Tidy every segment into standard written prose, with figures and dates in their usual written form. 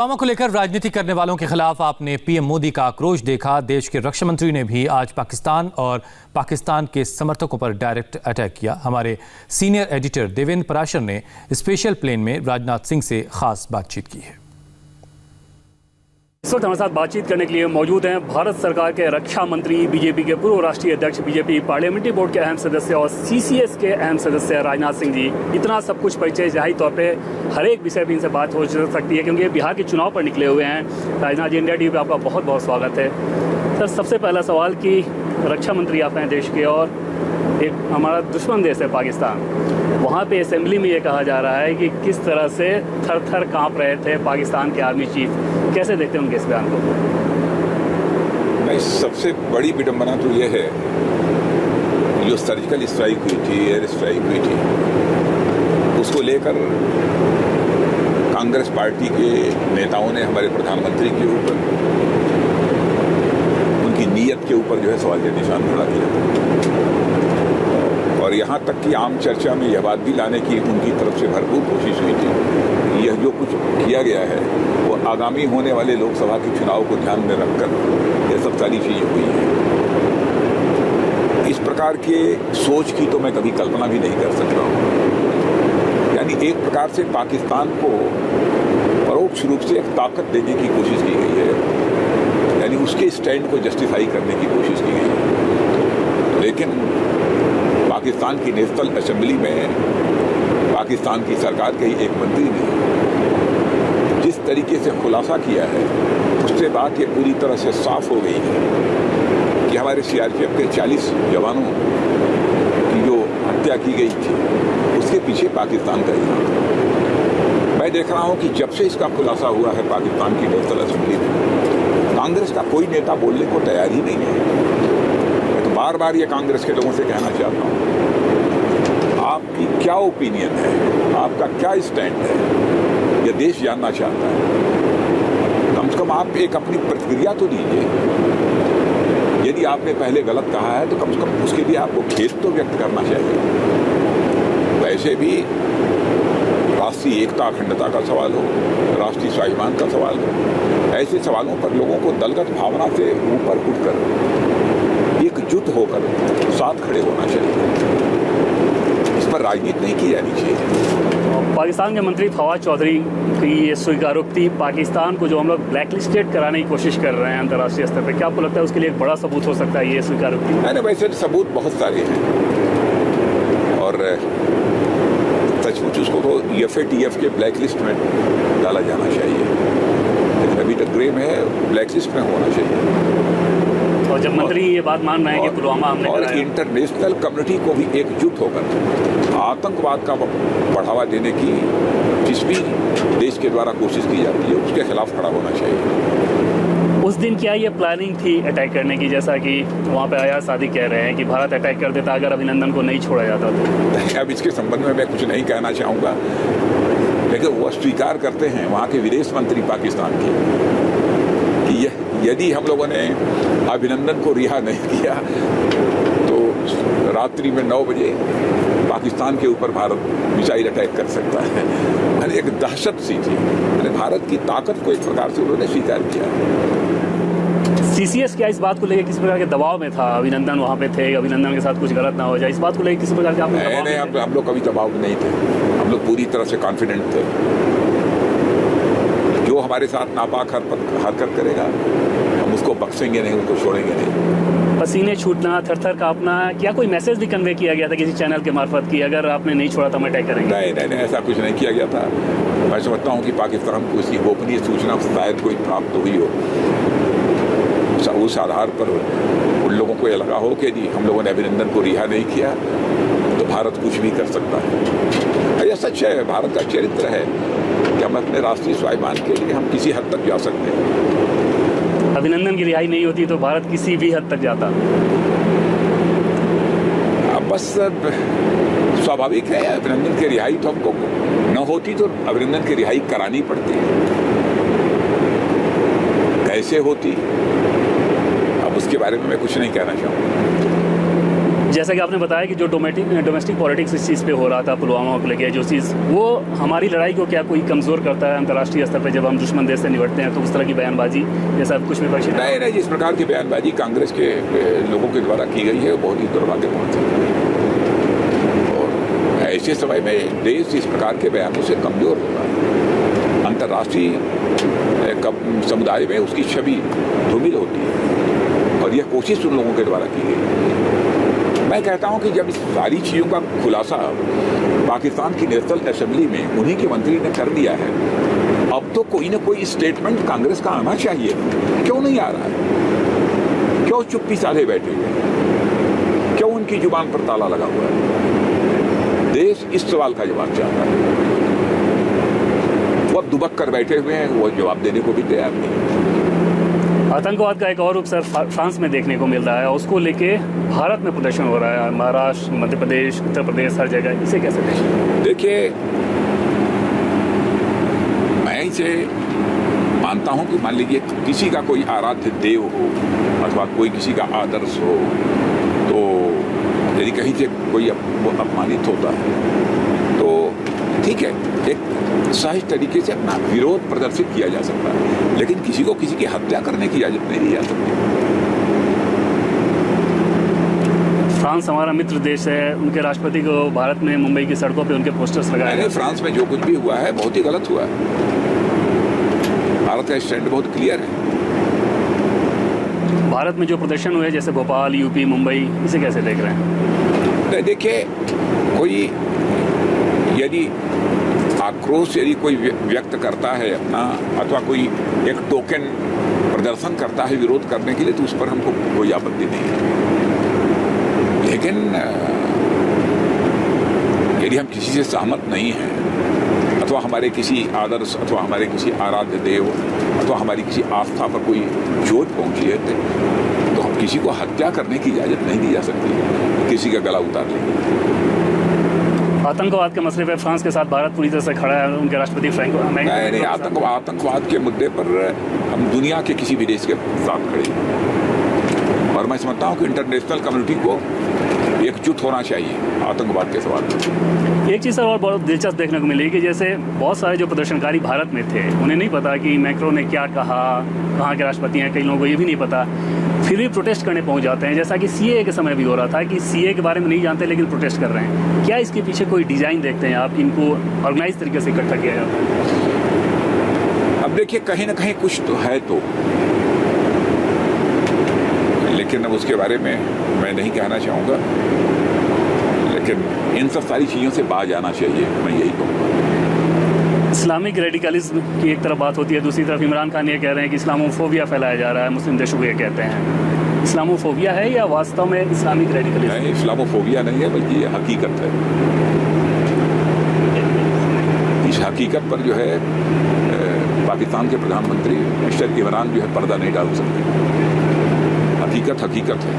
पुलवामा को लेकर राजनीति करने वालों के खिलाफ आपने पीएम मोदी का आक्रोश देखा। देश के रक्षा मंत्री ने भी आज पाकिस्तान और पाकिस्तान के समर्थकों पर डायरेक्ट अटैक किया। हमारे सीनियर एडिटर देवेंद्र पराशर ने स्पेशल प्लेन में राजनाथ सिंह से खास बातचीत की है। इस वक्त हमारे साथ बातचीत करने के लिए मौजूद हैं भारत सरकार के रक्षा मंत्री, बीजेपी के पूर्व राष्ट्रीय अध्यक्ष, बीजेपी पार्लियामेंट्री बोर्ड के अहम सदस्य और सीसीएस के अहम सदस्य राजनाथ सिंह जी। इतना सब कुछ परिचय जाहिर तौर पे हर एक विषय पर इनसे बात हो सकती है क्योंकि बिहार के चुनाव पर निकले हुए हैं। राजनाथ जी, इंडिया टीवी पे आपका बहुत बहुत स्वागत है। सर, सबसे पहला सवाल कि रक्षा मंत्री आप हैं देश के और एक हमारा दुश्मन देश है पाकिस्तान, वहाँ पे असेंबली में ये कहा जा रहा है कि किस तरह से थर थर काँप रहे थे पाकिस्तान के आर्मी चीफ। कैसे देखते हैं उनके इस बयान को? नहीं, सबसे बड़ी विडंबना तो ये है जो सर्जिकल स्ट्राइक हुई थी, एयर स्ट्राइक हुई थी, उसको लेकर कांग्रेस पार्टी के नेताओं ने हमारे प्रधानमंत्री के ऊपर, उनकी नीयत के ऊपर जो है सवाल का निशान खड़ा किया और यहाँ तक कि आम चर्चा में यह बात भी लाने की उनकी तरफ से भरपूर कोशिश हुई थी। यह जो कुछ किया गया है वो आगामी होने वाले लोकसभा के चुनाव को ध्यान में रखकर यह सब सारी चीजें हुई हैं। इस प्रकार के सोच की तो मैं कभी कल्पना भी नहीं कर सकता हूँ। यानी एक प्रकार से पाकिस्तान को परोक्ष रूप से एक ताकत देने की कोशिश की गई है, यानी उसके स्टैंड को जस्टिफाई करने की कोशिश की गई है। लेकिन पाकिस्तान की नेशनल असेंबली में पाकिस्तान की सरकार के ही एक मंत्री ने जिस तरीके से खुलासा किया है, उससे बात ये पूरी तरह से साफ हो गई है कि हमारे सीआरपीएफ के 40 जवानों की जो हत्या की गई थी उसके पीछे पाकिस्तान का ही हाथ। मैं देख रहा हूं कि जब से इसका खुलासा हुआ है पाकिस्तान की नेशनल असेंबली में, कांग्रेस का कोई नेता बोलने को तैयार ही नहीं है। बार बार ये कांग्रेस के लोगों से कहना चाहता हूं, आपकी क्या ओपिनियन है, आपका क्या स्टैंड है, यह देश जानना चाहता है। कम से कम आप एक अपनी प्रतिक्रिया तो दीजिए। यदि आपने पहले गलत कहा है तो कम से कम उसके लिए आपको खेद तो व्यक्त करना चाहिए। वैसे भी राष्ट्रीय एकता अखंडता का सवाल हो, राष्ट्रीय स्वाभिमान का सवाल हो, ऐसे सवालों पर लोगों को दलगत भावना से ऊपर उठकर एकजुट होकर साथ खड़े होना चाहिए। इस पर राजनीति नहीं की जानी चाहिए। पाकिस्तान के मंत्री फवाद चौधरी की ये स्वीकारोक्ति पाकिस्तान को जो हम लोग ब्लैकलिस्टेड कराने की कोशिश कर रहे हैं अंतर्राष्ट्रीय स्तर पर, क्या आपको लगता है उसके लिए एक बड़ा सबूत हो सकता है ये स्वीकारोक्ति? नहीं, वैसे सबूत बहुत सारे हैं और सचमुच उसको तो FATF के ब्लैकलिस्ट में डाला जाना चाहिए, लेकिन अभी तक ग्रे में है, ब्लैकलिस्ट में होना चाहिए। और जब मंत्री ये बात मान रहे हैं कि पुलवामा हमने और इंटरनेशनल कम्युनिटी को भी एकजुट होकर आतंकवाद का बढ़ावा देने की जिस भी देश के द्वारा कोशिश की जाती है उसके खिलाफ खड़ा होना चाहिए। उस दिन क्या ये प्लानिंग थी अटैक करने की, जैसा कि वहाँ पे आया सादी कह रहे हैं कि भारत अटैक कर देता अगर अभिनंदन को नहीं छोड़ा जाता तो? अब इसके संबंध में मैं कुछ नहीं कहना चाहूँगा, लेकिन वो स्वीकार करते हैं वहाँ के विदेश मंत्री पाकिस्तान के कि यदि हम लोगों ने अभिनंदन को रिहा नहीं किया तो रात्रि में 9 बजे पाकिस्तान के ऊपर भारत मिसाइल अटैक कर सकता है। मैंने एक दहशत सी थी, मैंने भारत की ताकत को एक प्रकार से उन्होंने स्वीकार किया। सीसीएस क्या इस बात को लेकर किसी प्रकार के दबाव में था? अभिनंदन वहाँ पे थे, अभिनंदन के साथ कुछ गलत ना हो जाए, इस बात को लेकर किसी प्रकार के नहीं, हम लोग कभी दबाव में नहीं थे। हम लोग पूरी तरह से कॉन्फिडेंट थे। जो हमारे साथ नापाक हरकत करेगा हम उसको बख्शेंगे नहीं, उसको छोड़ेंगे नहीं। पसीने छूटना, थर-थर कांपना, क्या कोई मैसेज भी कन्वे किया गया था किसी चैनल के मार्फत कि अगर आपने नहीं छोड़ा तो हम अटैक करेंगे? नहीं, ऐसा कुछ नहीं किया गया था। मैं समझता हूँ कि पाकिस्तान को इसकी गोपनीय सूचना शायद कोई प्राप्त हुई हो, उस आधार पर उन लोगों को यह लगा हो कि यदि हम लोगों ने अभिनंदन को रिहा नहीं किया तो भारत कुछ भी कर सकता है। यह सच है, भारत का चरित्र है कि हम अपने राष्ट्रीय स्वाभिमान के लिए हम किसी हद तक जा सकते हैं। अभिनंदन की रिहाई नहीं होती तो भारत किसी भी हद तक जाता। अब बस स्वाभाविक है, अभिनंदन की रिहाई तो हमको न होती तो अभिनंदन की रिहाई करानी पड़ती है। कैसे होती अब उसके बारे में मैं कुछ नहीं कहना चाहूँगा। जैसा कि आपने बताया कि जो डोमेस्टिक पॉलिटिक्स इस चीज़ पे हो रहा था, पुलवामा को लेके जो चीज़, वो हमारी लड़ाई को क्या कोई कमज़ोर करता है अंतर्राष्ट्रीय स्तर पे जब हम दुश्मन देश से निपटते हैं? तो उस तरह की बयानबाजी जैसा कुछ विपक्षी नहीं, जिस प्रकार की बयानबाजी कांग्रेस के लोगों के द्वारा की गई है वो बहुत ही दुर्भाग्यपूर्ण है। और ऐसे समय में देश इस प्रकार के बयानों से कमज़ोर हो रहा है। अंतर्राष्ट्रीय समुदाय में उसकी छवि धूमिल होती है और यह कोशिश उन लोगों के द्वारा की गई है। मैं कहता हूं कि जब इस सारी चीज़ों का खुलासा पाकिस्तान की नेशनल असेंबली में उन्हीं के मंत्री ने कर दिया है, अब तो कोई ना कोई स्टेटमेंट कांग्रेस का आना चाहिए। क्यों नहीं आ रहा है? क्यों चुप्पी साधे बैठे हुए? क्यों उनकी जुबान पर ताला लगा हुआ है? देश इस सवाल का जवाब चाहता है। वो अब दुबक कर बैठे हुए हैं, वो जवाब देने को भी तैयार नहीं। आतंकवाद का एक और रूप सर फ्रांस में देखने को मिल रहा है, उसको लेके भारत में प्रदर्शन हो रहा है, महाराष्ट्र, मध्य प्रदेश, उत्तर प्रदेश, हर जगह। इसे कैसे देखें? देखिए, मैं इसे मानता हूं कि मान लीजिए किसी का कोई आराध्य देव हो अथवा कोई किसी का आदर्श हो, तो यदि कहीं से कोई वो अपमानित होता है तो ठीक है, एक सहज तरीके से अपना विरोध प्रदर्शित किया जा सकता है, लेकिन किसी को किसी की हत्या करने की इजाजत नहीं दी जा सकती। फ्रांस हमारा मित्र देश है, उनके राष्ट्रपति को भारत में मुंबई की सड़कों पे उनके पोस्टर्स लगाए गए। फ्रांस में जो कुछ भी हुआ है बहुत ही गलत हुआ है। भारत का स्टैंड बहुत क्लियर है। भारत में जो प्रदर्शन हुए जैसे भोपाल, यूपी, मुंबई, इसे कैसे देख रहे हैं? देखिए, कोई यदि आक्रोश यदि कोई व्यक्त करता है अपना, अथवा कोई एक टोकन प्रदर्शन करता है विरोध करने के लिए, तो उस पर हमको कोई आपत्ति नहीं है। लेकिन यदि हम किसी से सहमत नहीं हैं अथवा हमारे किसी आदर्श अथवा हमारे किसी आराध्य देव अथवा हमारी किसी आस्था पर कोई चोट पहुंची है तो हम किसी को हत्या करने की इजाजत नहीं दी जा सकती, किसी का गला उतार लेंगे। आतंकवाद के मसले पर फ्रांस के साथ भारत पूरी तरह से खड़ा है, उनके राष्ट्रपति फ्रैंको नहीं, आतंकवाद के मुद्दे पर हम दुनिया के किसी भी देश के साथ खड़े हैं और मैं समझता हूँ कि इंटरनेशनल कम्युनिटी को एकजुट होना चाहिए आतंकवाद के सवाल में। एक चीज़ सर और बहुत दिलचस्प देखने को मिली कि जैसे बहुत सारे जो प्रदर्शनकारी भारत में थे, उन्हें नहीं पता कि मैक्रो ने क्या कहा, कहाँ के राष्ट्रपति हैं, कई लोगों को ये भी नहीं पता, फिर भी प्रोटेस्ट करने पहुंच जाते हैं। जैसा कि सीए के समय भी हो रहा था कि सीए के बारे में नहीं जानते लेकिन प्रोटेस्ट कर रहे हैं। क्या इसके पीछे कोई डिजाइन देखते हैं आप, इनको ऑर्गेनाइज तरीके से इकट्ठा किया जाता है? अब देखिए, कहीं ना कहीं कुछ तो है, तो लेकिन अब उसके बारे में मैं नहीं कहना चाहूँगा, लेकिन इन सब सारी चीज़ों से बाज आना चाहिए, मैं यही कहूँगा। इस्लामिक रेडिकलिज्म की एक तरफ बात होती है, दूसरी तरफ इमरान खान ये कह रहे हैं कि इस्लामोफोबिया फैलाया जा रहा है, मुस्लिम देशों को ये कहते हैं। इस्लामोफोबिया है या वास्तव में इस्लामिक रेडिकलिज्म? नहीं, इस्लामोफोबिया नहीं है, बल्कि ये हकीकत है। इस हकीकत पर जो है पाकिस्तान के प्रधानमंत्री मिस्टर इमरान जो है पर्दा नहीं डाल सकते। हकीकत है।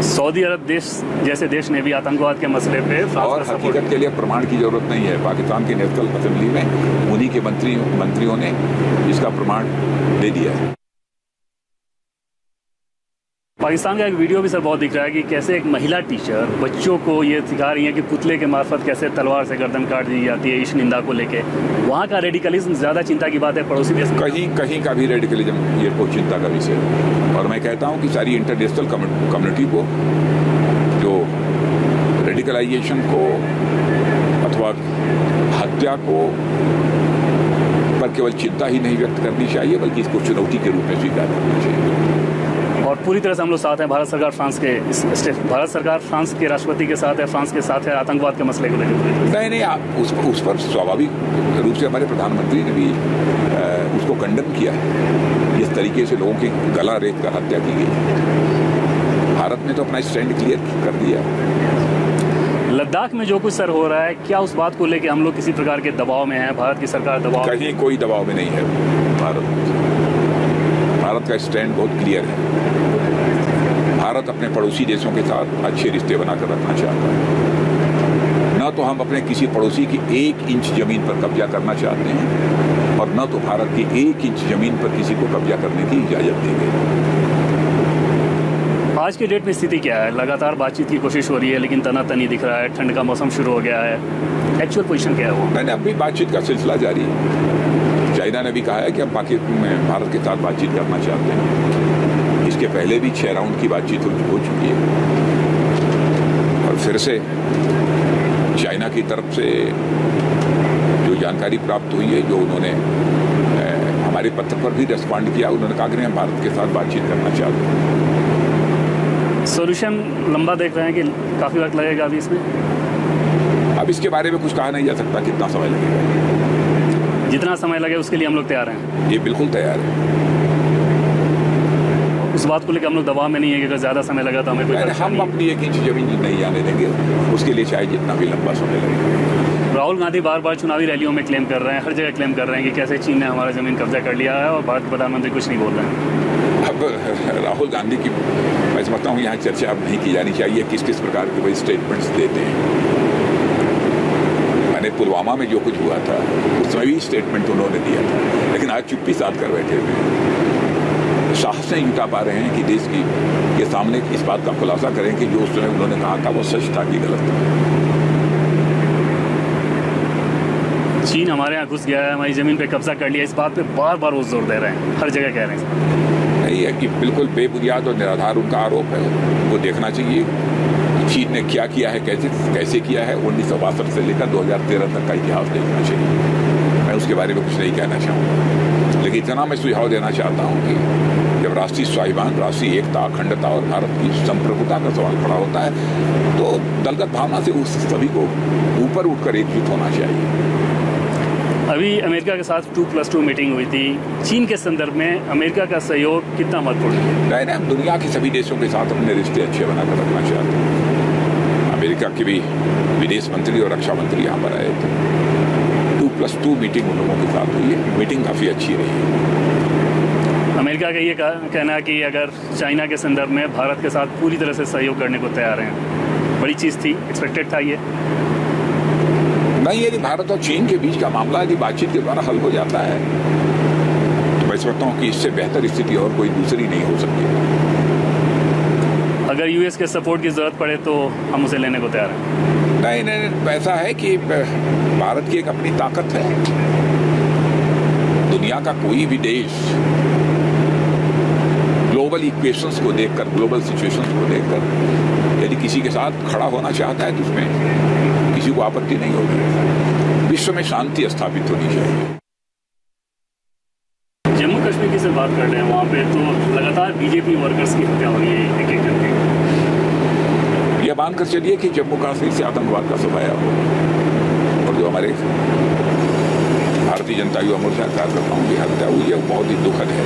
सऊदी अरब देश जैसे देश ने भी आतंकवाद के मसले पे और हकीकत के लिए प्रमाण की जरूरत नहीं है। पाकिस्तान की नेशनल असेंबली में उन्हीं के मंत्रियों ने इसका प्रमाण दे दिया है। पाकिस्तान का एक वीडियो भी सर बहुत दिख रहा है कि कैसे एक महिला टीचर बच्चों को ये सिखा रही है कि पुतले के मार्फत कैसे तलवार से गर्दन काट दी जाती है, इस निंदा को लेके। वहाँ का रेडिकलिज्म ज़्यादा चिंता की बात है पड़ोसी देश में? कहीं का भी रेडिकलिज्म ये कोई चिंता का विषय है। और मैं कहता हूँ कि सारी इंटरनेशनल कम्युनिटी को जो रेडिकलाइजेशन को अथवा हत्या को पर केवल चिंता ही नहीं व्यक्त करनी चाहिए, बल्कि इसको चुनौती के रूप में स्वीकार करना चाहिए। और पूरी तरह से हम लोग साथ हैं, भारत सरकार फ्रांस के राष्ट्रपति के साथ है, फ्रांस के साथ है आतंकवाद के मसले को लेकर। नहीं, उस पर स्वाभाविक रूप से हमारे प्रधानमंत्री ने भी उसको कंडम किया है। इस तरीके से लोगों की गला रेत कर हत्या की गई। भारत ने तो अपना स्टैंड क्लियर कर दिया। लद्दाख में जो कुछ सर हो रहा है, क्या उस बात को लेकर हम लोग किसी प्रकार के दबाव में है? भारत की सरकार दबाव? कहीं कोई दबाव में नहीं है। भारत का स्टैंड बहुत क्लियर है। भारत अपने पड़ोसी देशों के साथ अच्छे रिश्ते बनाकर रखना चाहता है। न तो हम अपने किसी पड़ोसी की 1 इंच जमीन पर कब्जा करना चाहते हैं और न तो भारत की 1 इंच जमीन पर किसी को कब्जा करने की इजाजत देंगे। आज की डेट में स्थिति क्या है? लगातार बातचीत की कोशिश हो रही है लेकिन तनातनी दिख रहा है, ठंड का मौसम शुरू हो गया है, एक्चुअल पोजीशन क्या है वो? मैंने अभी बातचीत का सिलसिला जारी है। चाइना ने भी कहा है कि हम पाकिस्तान में भारत के साथ बातचीत करना चाहते हैं। इसके पहले भी 6 राउंड की बातचीत हो चुकी है और फिर से चाइना की तरफ से जो जानकारी प्राप्त हुई है, जो उन्होंने हमारे पत्र पर भी रेस्पॉन्ड किया, उन्होंने कहा कि हम भारत के साथ बातचीत करना चाहते हैं। सोल्यूशन लंबा देख रहे हैं कि काफ़ी वक्त लगेगा अभी इसमें? अब इसके बारे में कुछ कहा नहीं जा सकता कितना समय लगेगा। जितना समय लगे उसके लिए हम लोग तैयार हैं। ये बिल्कुल तैयार है। उस बात को लेकर हम लोग दबाव में नहीं है कि अगर ज़्यादा समय लगा तो हमें कोई परेशानी हम अपनी 1 इंच जमीन नहीं आने देंगे, उसके लिए चाहे जितना भी लंबा समय लगे। राहुल गांधी बार बार चुनावी रैलियों में क्लेम कर रहे हैं, हर जगह क्लेम कर रहे हैं कि कैसे चीन ने हमारा ज़मीन कब्जा कर लिया है और भारत के प्रधानमंत्री कुछ नहीं बोल रहे हैं। अब राहुल गांधी की मैं समझता हूँ यहाँ चर्चा अब नहीं की जानी चाहिए, किस किस प्रकार के वही स्टेटमेंट्स देते हैं। मैंने पुलवामा में जो कुछ हुआ था उसमें भी स्टेटमेंट उन्होंने दिया था, लेकिन आज चुप्पी साध कर बैठे हुए हैं। साहस नहीं जुटा पा रहे हैं कि देश के सामने इस बात का खुलासा करें कि जो उस समय उन्होंने कहा था वो सच था कि गलत था। चीन हमारे यहाँ घुस गया है, हमारी ज़मीन पे कब्जा कर लिया, इस बात पे बार बार वो जोर दे रहे हैं, हर जगह कह रहे हैं। नहीं है कि बिल्कुल बेबुनियाद और निराधार उनका आरोप है, वो देखना चाहिए चीन ने क्या किया है, कैसे किया है। 1962 से लेकर 2013 तक का इतिहास देखना चाहिए। मैं उसके बारे में कुछ नहीं कहना चाहूँगा, लेकिन इतना मैं सुझाव देना चाहता हूँ कि जब राष्ट्रीय स्वाभिमान, राष्ट्रीय एकता, अखंडता और भारत की संप्रभुता का सवाल खड़ा होता है तो दलगत भावना से उस सभी को ऊपर उठकर एकजुट होना चाहिए। अभी अमेरिका के साथ 2+2 मीटिंग हुई थी, चीन के संदर्भ में अमेरिका का सहयोग कितना महत्वपूर्ण है? नहीं, हम दुनिया के सभी देशों के साथ अपने रिश्ते अच्छे बनाकर रखना चाहते हैं। अमेरिका के भी विदेश मंत्री और रक्षा मंत्री यहाँ पर आए थे। 2+2 मीटिंग उन लोगों के साथ हुई है, मीटिंग काफ़ी अच्छी रही है। अमेरिका का ये कहना है कि अगर चाइना के संदर्भ में भारत के साथ पूरी तरह से सहयोग करने को तैयार हैं, बड़ी चीज़ थी, एक्सपेक्टेड था ये? नहीं, यदि भारत और चीन के बीच का मामला यदि बातचीत के द्वारा हल हो जाता है तो मैं समझता हूँ कि इससे बेहतर स्थिति और कोई दूसरी नहीं हो सकती। अगर यूएस के सपोर्ट की जरूरत पड़े तो हम उसे लेने को तैयार हैं? नहीं, ऐसा है कि भारत की एक अपनी ताकत है। दुनिया का कोई भी देश ग्लोबल इक्वेशंस को देखकर, ग्लोबल सिचुएशंस को देखकर यदि किसी के साथ खड़ा होना चाहता है तो उसमें किसी को आपत्ति नहीं होगी। विश्व में शांति स्थापित होनी चाहिए। जम्मू कश्मीर की से बात कर रहे हैं, वहाँ पे तो लगातार बीजेपी वर्कर्स की हत्या हो रही है एक एक करके। यह मानकर चलिए कि जम्मू कश्मीर से आतंकवाद का सफाया हो और जो हमारे भारतीय जनता युवा मोर्चा कार्यकर्ताओं की हत्या हुई है वो बहुत ही दुखद है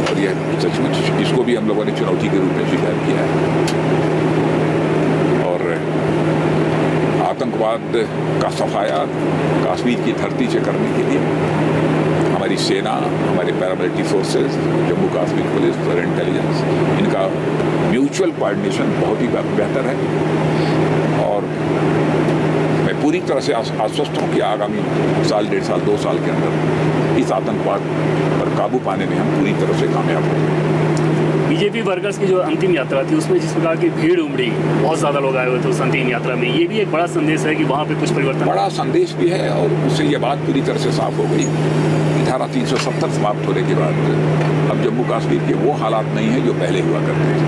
और यह सचमुच इसको भी हम लोगों ने चुनौती के रूप में स्वीकार किया है। आतंकवाद का सफाया कश्मीर की धरती से करने के लिए हमारी सेना, हमारे paramilitary forces, Jammu Kashmir police और इंटेलिजेंस, इनका म्यूचुअल कोऑर्डिनेशन बहुत ही बेहतर है और मैं पूरी तरह से आश्वस्त हूँ कि आगामी साल, 1.5 साल, 2 साल के अंदर इस आतंकवाद पर काबू पाने में हम पूरी तरह से कामयाब होंगे। बीजेपी वर्कर्स की जो अंतिम यात्रा थी उसमें जिस प्रकार की भीड़ उमड़ी, बहुत ज़्यादा लोग आए हुए थे उस अंतिम यात्रा में, ये भी एक बड़ा संदेश है कि वहाँ पे कुछ परिवर्तन, बड़ा संदेश भी है और उससे ये बात पूरी तरह से साफ हो गई। धारा 370 समाप्त होने के बाद अब जम्मू कश्मीर के वो हालात नहीं है जो पहले हुआ करते थे।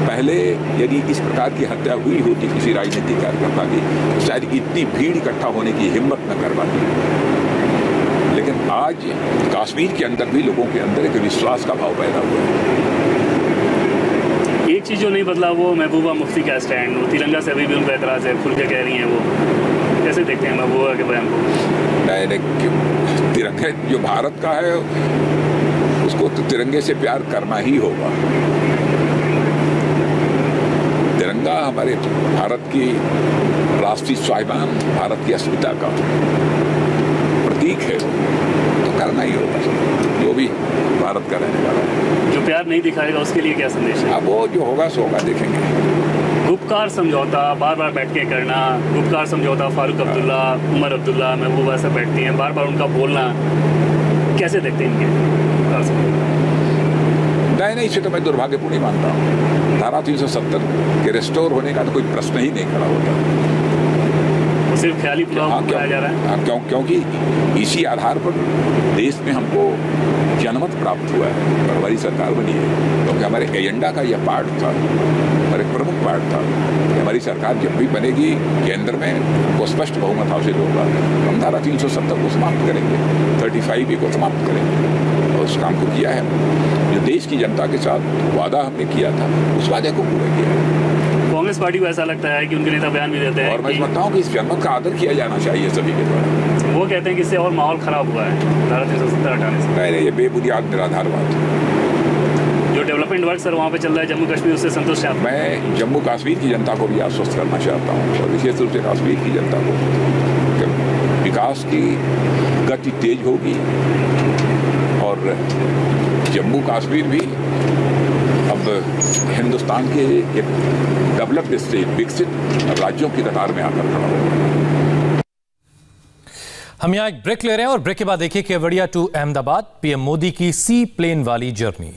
पहले यदि इस प्रकार की हत्या हुई होती किसी राजनीतिक कार्यकर्ता की तो शायद इतनी भीड़ इकट्ठा होने की हिम्मत न कर पाती, लेकिन आज कश्मीर के अंदर भी लोगों के अंदर एक विश्वास का भाव पैदा हुआ है। एक चीज़ जो नहीं बदला वो महबूबा मुफ्ती का स्टैंड, वो तिरंगा से अभी भी उनका एतराज़ है, खुल के कह रही हैं, वो कैसे देखते हैं महबूबा के बयान को? तिरंगा जो भारत का है उसको तो तिरंगे से प्यार करना ही होगा। तिरंगा हमारे भारत की राष्ट्रीय स्वाभिमान, भारत की अस्मिता का प्रतीक है, तो करना ही होगा जो भी भारत का रहने वाला है। जो प्यार नहीं दिखाएगा उसके लिए क्या संदेश है? अब वो जो होगा सो होगा, देखेंगे। गुपकार समझौता बार बार बैठ के करना, गुपकार समझौता फारूक अब्दुल्ला, उमर अब्दुल्ला, महबूबा सब बैठती हैं, बार बार उनका बोलना, कैसे देखते हैं इनके? नहीं, इसे तो मैं दुर्भाग्यपूर्ण ही मानता हूँ। धारा 370 के रिस्टोर होने का तो कोई प्रश्न ही नहीं खड़ा होता। सिर्फ ख्याली प्लान बनाया जा रहा है। क्योंकि इसी आधार पर देश में हमको जनमत प्राप्त हुआ है और हमारी सरकार बनी है, क्योंकि हमारे एजेंडा का यह पार्ट था, हमारे प्रमुख पार्ट था कि हमारी सरकार जब भी बनेगी केंद्र में वो स्पष्ट बहुमत हासिल होगा। हम धारा 370 को समाप्त करेंगे, 35A को समाप्त करेंगे और उस काम को किया है। जो देश की जनता के साथ वादा हमने किया था उस वादे को पूरा किया है। कांग्रेस पार्टी को ऐसा लगता है कि उनके नेता बयान भी देते हैं और मैं समझता हूँ कि इस जनमत का आदर किया जाना चाहिए सभी के द्वारा। वो कहते हैं कि इससे और माहौल खराब हुआ है धारा 370 हटाने से। नहीं, ये बेबुनियाद निराधार बात है। जो डेवलपमेंट वर्क सर वहाँ पे चल रहा है जम्मू कश्मीर, उससे संतुष्ट हैं आप? मैं जम्मू कश्मीर की जनता को भी आश्वस्त करना चाहता हूँ और विशेष रूप से कश्मीर की जनता को कि विकास की गति तेज होगी और जम्मू कश्मीर भी अब हिंदुस्तान के एक डेवलप्ड स्टेट, विकसित राज्यों की कतार में आकर खड़ा होगा। हम यहाँ एक ब्रेक ले रहे हैं और ब्रेक के बाद देखिए केवड़िया टू अहमदाबाद पीएम मोदी की सी प्लेन वाली जर्नी।